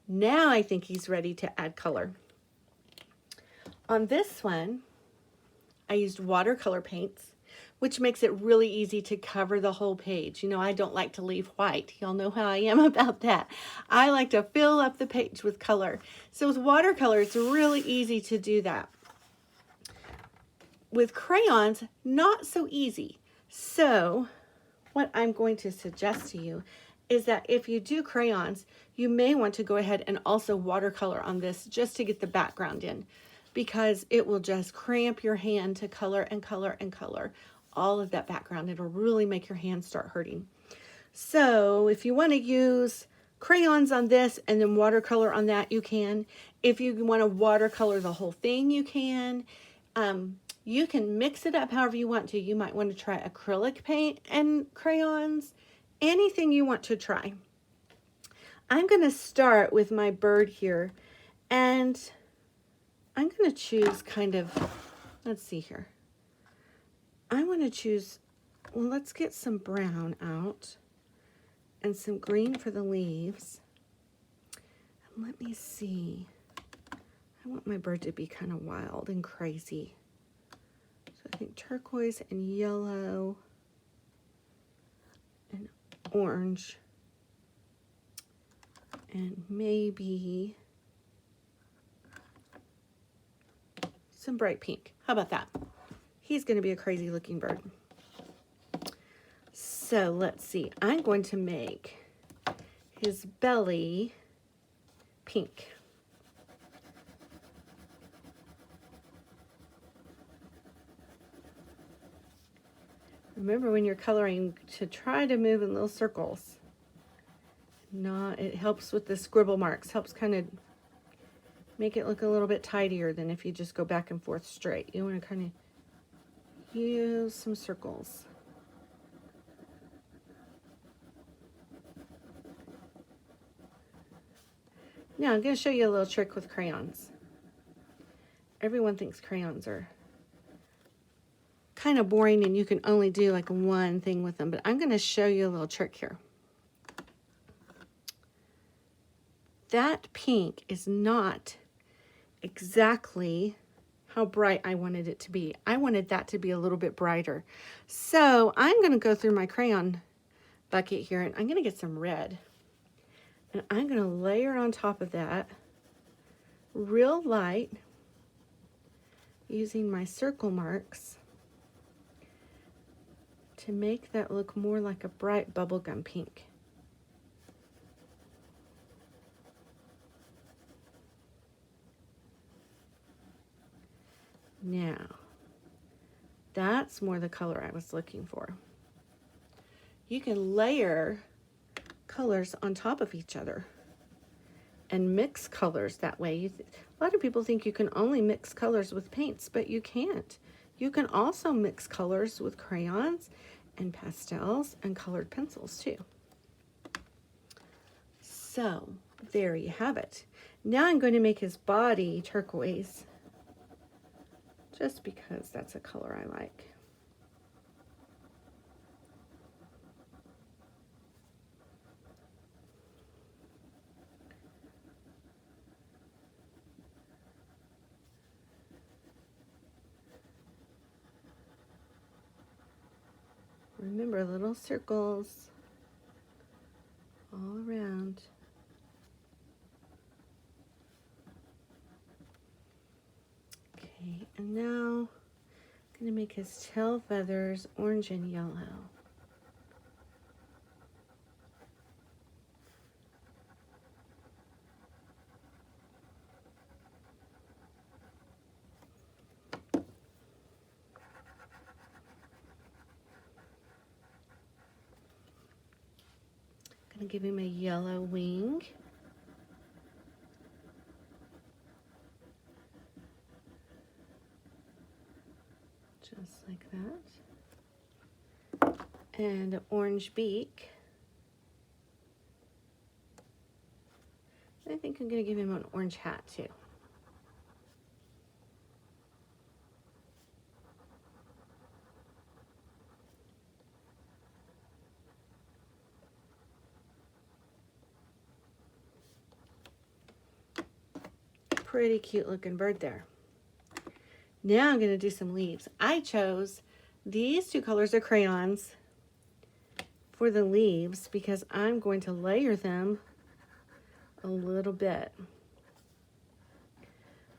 Now I think he's ready to add color. On this one, I used watercolor paints, which makes it really easy to cover the whole page. You know, I don't like to leave white. Y'all know how I am about that. I like to fill up the page with color. So with watercolor, it's really easy to do that. With crayons, not so easy. So what I'm going to suggest to you is that if you do crayons, you may want to go ahead and also watercolor on this just to get the background in, because it will just cramp your hand to color and color and color all of that background. It'll really make your hand start hurting. So if you want to use crayons on this and then watercolor on that, you can. If you want to watercolor the whole thing, you can. You can mix it up however you want to. You might want to try acrylic paint and crayons, anything you want to try. I'm going to start with my bird here, and I'm going to choose kind of, let's see here. I want to choose, well, let's get some brown out and some green for the leaves. And let me see. I want my bird to be kind of wild and crazy. So I think turquoise and yellow and orange and maybe some bright pink. How about that? He's going to be a crazy looking bird. So let's see. I'm going to make his belly pink. Remember when you're coloring to try to move in little circles. It helps with the scribble marks, helps kind of make it look a little bit tidier than if you just go back and forth straight. You want to kind of use some circles. Now I'm going to show you a little trick with crayons. Everyone thinks crayons are kind of boring and you can only do like one thing with them, but I'm going to show you a little trick here. That pink is not exactly how bright I wanted it to be. I wanted that to be a little bit brighter. So I'm going to go through my crayon bucket here and I'm going to get some red. And I'm going to layer on top of that real light using my circle marks to make that look more like a bright bubblegum pink. Now, that's more the color I was looking for. You can layer colors on top of each other and mix colors that way. A lot of people think you can only mix colors with paints, but you can't. You can also mix colors with crayons and pastels and colored pencils too. So there you have it. Now I'm going to make his body turquoise, just because that's a color I like. Remember, little circles all around. Okay, and now I'm going to make his tail feathers orange and yellow. Going to give him a yellow wing. Just like that. And an orange beak. I think I'm going to give him an orange hat too. pretty cute looking bird there. Now I'm going to do some leaves. I chose these two colors of crayons for the leaves because I'm going to layer them a little bit.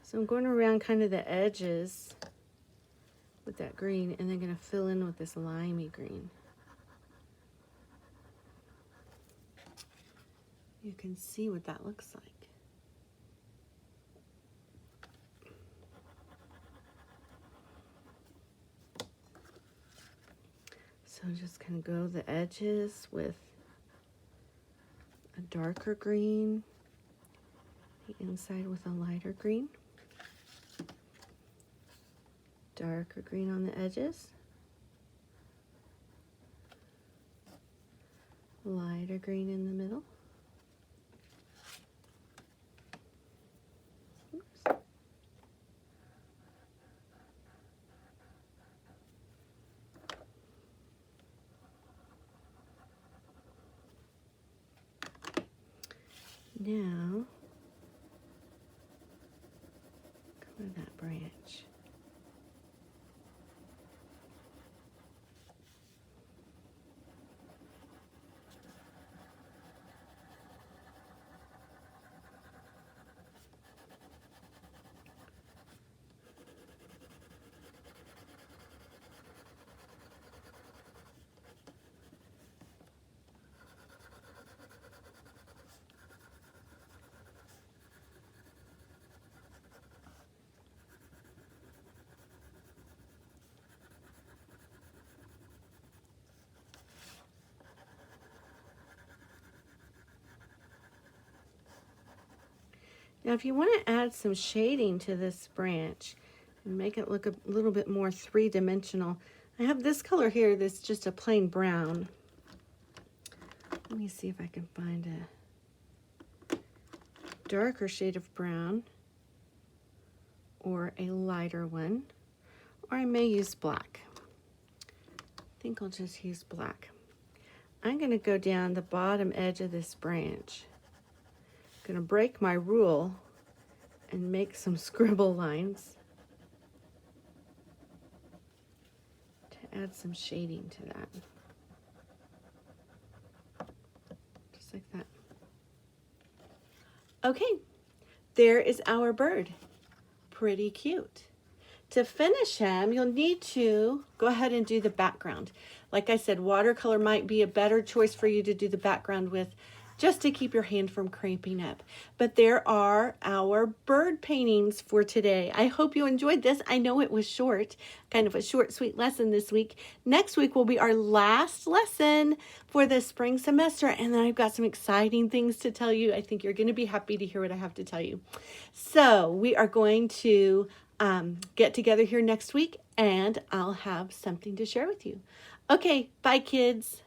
So I'm going around kind of the edges with that green and then going to fill in with this limey green. You can see what that looks like. So I'm just going to go the edges with a darker green, the inside with a lighter green, darker green on the edges, lighter green in the middle. Oops. Now, cover that branch. Now, if you want to add some shading to this branch and make it look a little bit more three-dimensional, I have this color here that's just a plain brown. Let me see if I can find a darker shade of brown or a lighter one, or I may use black. I think I'll just use black. I'm going to go down the bottom edge of this branch. I'm going to break my rule and make some scribble lines to add some shading to that. Just like that. Okay, there is our bird. Pretty cute. To finish him, you'll need to go ahead and do the background. Like I said, watercolor might be a better choice for you to do the background with, just to keep your hand from cramping up. But there are our bird paintings for today. I hope you enjoyed this. I know it was short, kind of a short, sweet lesson this week. Next week will be our last lesson for the spring semester, and then I've got some exciting things to tell you. I think you're going to be happy to hear what I have to tell you. So we are going to get together here next week, and I'll have something to share with you. Okay, bye kids.